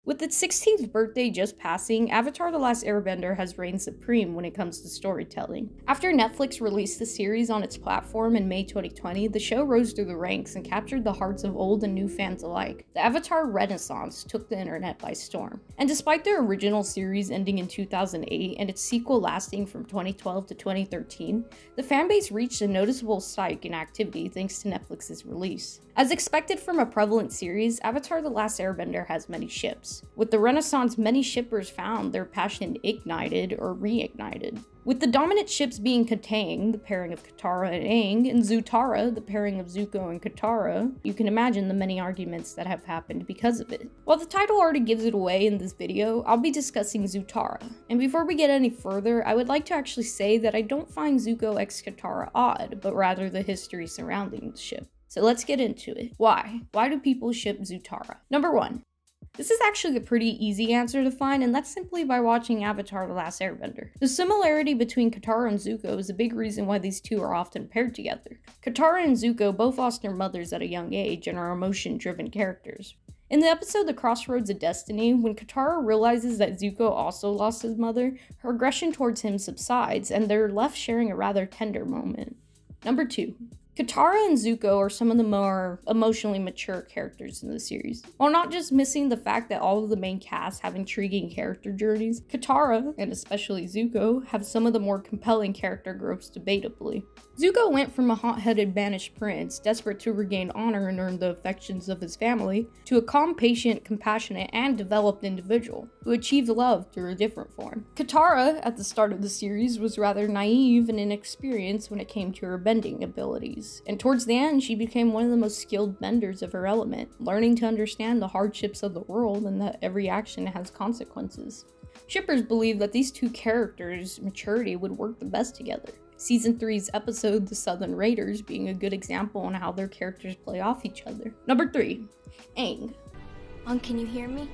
With its 16th birthday just passing, Avatar: The Last Airbender has reigned supreme when it comes to storytelling. After Netflix released the series on its platform in May 2020, the show rose through the ranks and captured the hearts of old and new fans alike. The Avatar Renaissance took the internet by storm. And despite their original series ending in 2008 and its sequel lasting from 2012 to 2013, the fanbase reached a noticeable spike in activity thanks to Netflix's release. As expected from a prevalent series, Avatar: The Last Airbender has many ships. With the Renaissance, many shippers found their passion ignited or reignited. With the dominant ships being Katang, the pairing of Katara and Aang, and Zutara, the pairing of Zuko and Katara, you can imagine the many arguments that have happened because of it. While the title already gives it away in this video, I'll be discussing Zutara. And before we get any further, I would like to actually say that I don't find Zuko x Katara odd, but rather the history surrounding the ship. So let's get into it. Why? Why do people ship Zutara? Number 1. This is actually a pretty easy answer to find, and that's simply by watching Avatar: The Last Airbender. The similarity between Katara and Zuko is a big reason why these two are often paired together. Katara and Zuko both lost their mothers at a young age and are emotion-driven characters. In the episode The Crossroads of Destiny, when Katara realizes that Zuko also lost his mother, her aggression towards him subsides, and they're left sharing a rather tender moment. Number 2. Katara and Zuko are some of the more emotionally mature characters in the series. While not just missing the fact that all of the main cast have intriguing character journeys, Katara, and especially Zuko, have some of the more compelling character growths debatably. Zuko went from a hot-headed banished prince, desperate to regain honor and earn the affections of his family, to a calm, patient, compassionate, and developed individual, who achieved love through a different form. Katara, at the start of the series, was rather naive and inexperienced when it came to her bending abilities, and towards the end, she became one of the most skilled benders of her element, learning to understand the hardships of the world and that every action has consequences. Shippers believe that these two characters' maturity would work the best together. Season 3's episode, The Southern Raiders, being a good example on how their characters play off each other. Number 3. Aang. Can you hear me?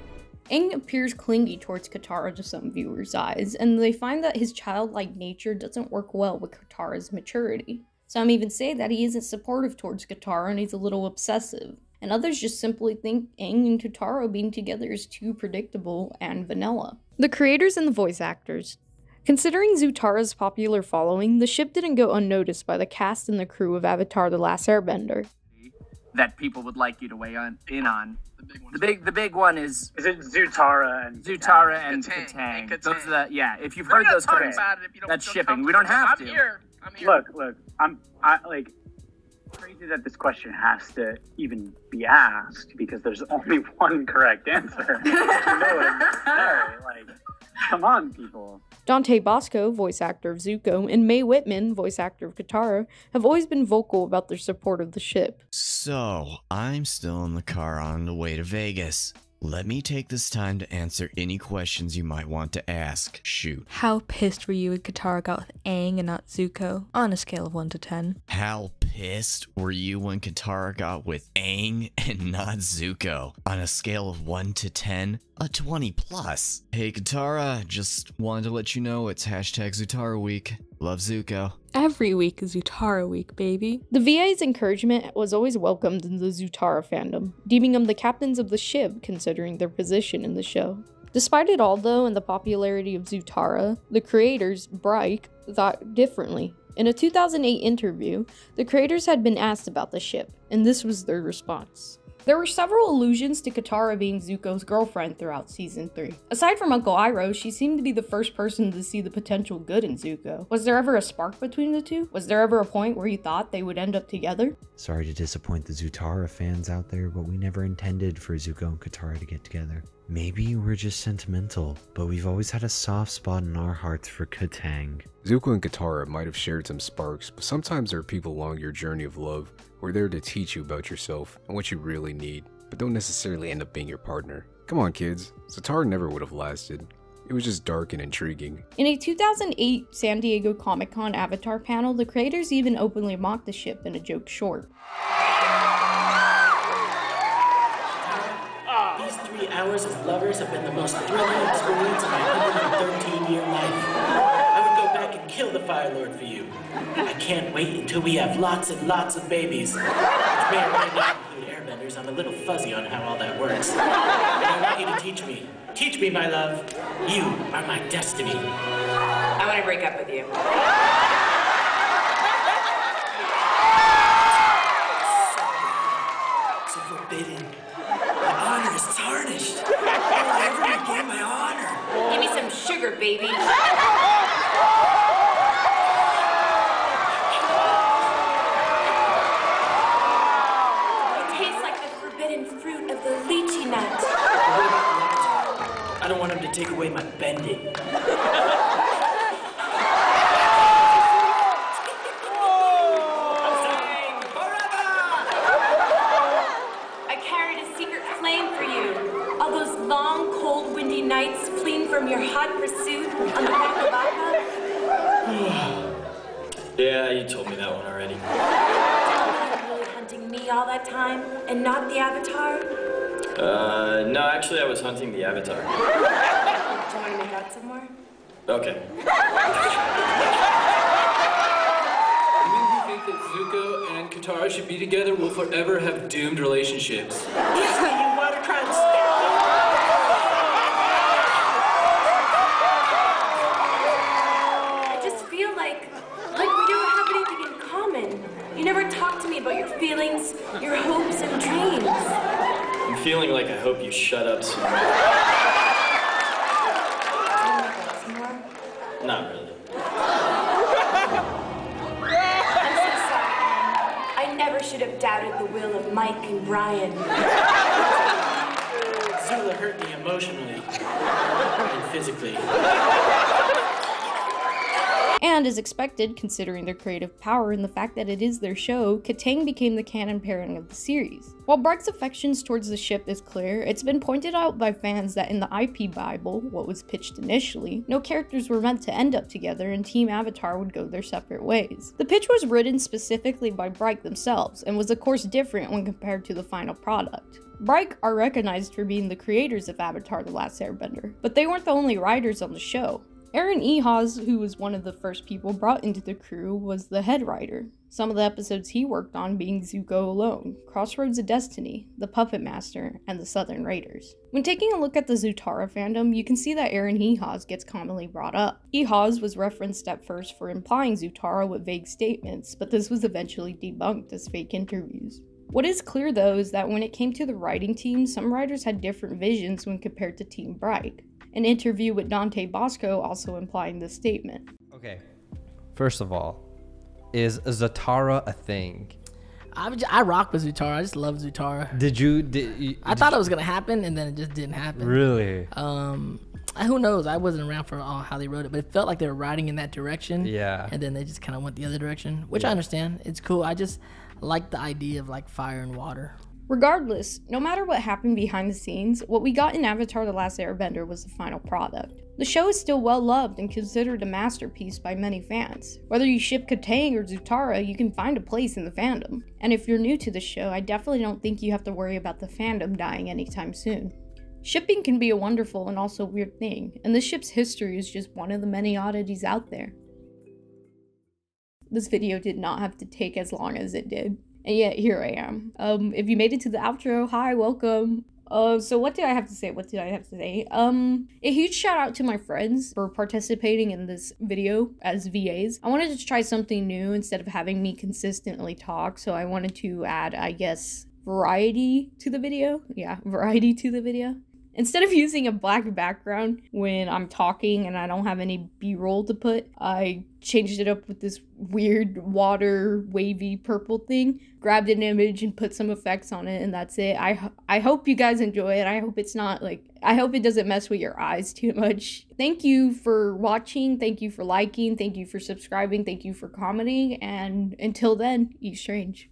Aang appears clingy towards Katara to some viewers' eyes, and they find that his childlike nature doesn't work well with Katara's maturity. Some even say that he isn't supportive towards Katara and he's a little obsessive, and others just simply think Aang and Katara being together is too predictable and vanilla. The creators and the voice actors. Considering Zutara's popular following, the ship didn't go unnoticed by the cast and the crew of Avatar: The Last Airbender. That people would like you to weigh in on. The big one is it Zutara and Katang. Those are the, yeah, if you've heard those terms, that's shipping. We don't have to. I'm here. Look, like crazy that this question has to even be asked because there's only one correct answer. You know what I'm saying? Like, come on, people. Dante Bosco, voice actor of Zuko, and Mae Whitman, voice actor of Katara, have always been vocal about their support of the ship. So, I'm still in the car on the way to Vegas. Let me take this time to answer any questions you might want to ask. Shoot. How pissed were you when Katara got with Aang and not Zuko? On a scale of 1 to 10. How pissed were you when Katara got with Aang and not Zuko? On a scale of 1 to 10, a 20 plus. Hey Katara, just wanted to let you know it's #Zutara week. Love Zuko. Every week is Zutara week, baby. The VA's encouragement was always welcomed in the Zutara fandom, deeming them the captains of the ship considering their position in the show. Despite it all though, and the popularity of Zutara, the creators, Bright, thought differently. In a 2008 interview, the creators had been asked about the ship, and this was their response. There were several allusions to Katara being Zuko's girlfriend throughout Season 3. Aside from Uncle Iroh, she seemed to be the first person to see the potential good in Zuko. Was there ever a spark between the two? Was there ever a point where you thought they would end up together? Sorry to disappoint the Zutara fans out there, but we never intended for Zuko and Katara to get together. Maybe we're just sentimental, but we've always had a soft spot in our hearts for Katang. Zuko and Katara might have shared some sparks, but sometimes there are people along your journey of love who are there to teach you about yourself and what you really need, but don't necessarily end up being your partner. Come on kids, Zutara never would have lasted. It was just dark and intriguing. In a 2008 San Diego Comic-Con Avatar panel, the creators even openly mocked the ship in a joke short. These 3 hours as lovers have been the most thrilling experience of my 113-year life. I would go back and kill the Fire Lord for you. I can't wait until we have lots and lots of babies, which may or may not include airbenders because I'm a little fuzzy on how all that works. And I want you to teach me. Teach me, my love. You are my destiny. I want to break up with you. So forbidden. My honor is tarnished. How will I ever regain my honor? Give me some sugar, baby. It tastes like the forbidden fruit of the lychee nut. I don't want him to take away my bending. I carried a secret flame for you. All those long, cold, windy nights fleeing from your hot pursuit on the Baka. Yeah, you told me that one already. You were really hunting me all that time, and not the Avatar? No, actually I was hunting the Avatar. Do you want to make out some more? Okay. Women who think that Zuko and Katara should be together will forever have doomed relationships. Yes, you want to try to step I just feel like we don't have anything in common. You never talk to me about your feelings, your hopes and dreams. I'm feeling like I hope you shut up soon. Not really. I'm so sorry, Anne. I never should have doubted the will of Mike and Brian. Zula hurt me emotionally and physically. And as expected, considering their creative power and the fact that it is their show, Katang became the canon pairing of the series. While Brike's affections towards the ship is clear, it's been pointed out by fans that in the IP Bible, what was pitched initially, no characters were meant to end up together and Team Avatar would go their separate ways. The pitch was written specifically by Brike themselves, and was of course different when compared to the final product. Brike are recognized for being the creators of Avatar: The Last Airbender, but they weren't the only writers on the show. Aaron Ehasz, who was one of the first people brought into the crew, was the head writer. Some of the episodes he worked on being Zuko Alone, Crossroads of Destiny, The Puppet Master, and The Southern Raiders. When taking a look at the Zutara fandom, you can see that Aaron Ehasz gets commonly brought up. Ehasz was referenced at first for implying Zutara with vague statements, but this was eventually debunked as fake interviews. What is clear though is that when it came to the writing team, some writers had different visions when compared to Team Brike. An interview with Dante Bosco also implying this statement. Okay, first of all, is Zutara a thing? I rock with Zutara. I just love Zutara. I thought it was gonna happen, and then it just didn't happen. Really? Who knows? I wasn't around for how they wrote it, but it felt like they were riding in that direction. Yeah. And then they just kind of went the other direction, which I understand. It's cool. I just like the idea of like fire and water. Regardless, no matter what happened behind the scenes, what we got in Avatar: The Last Airbender was the final product. The show is still well loved and considered a masterpiece by many fans. Whether you ship Katang or Zutara, you can find a place in the fandom. And if you're new to the show, I definitely don't think you have to worry about the fandom dying anytime soon. Shipping can be a wonderful and also weird thing, and this ship's history is just one of the many oddities out there. This video did not have to take as long as it did. And yet, here I am. If you made it to the outro, hi, welcome. So what did I have to say? A huge shout out to my friends for participating in this video as VAs. I wanted to try something new instead of having me consistently talk, so I wanted to add, I guess, variety to the video. Yeah, variety to the video. Instead of using a black background when I'm talking and I don't have any B-roll to put, I changed it up with this weird water wavy purple thing, grabbed an image and put some effects on it, and that's it. I hope you guys enjoy it. I hope it's not I hope it doesn't mess with your eyes too much. Thank you for watching, thank you for liking, thank you for subscribing, thank you for commenting, and until then, eat strange.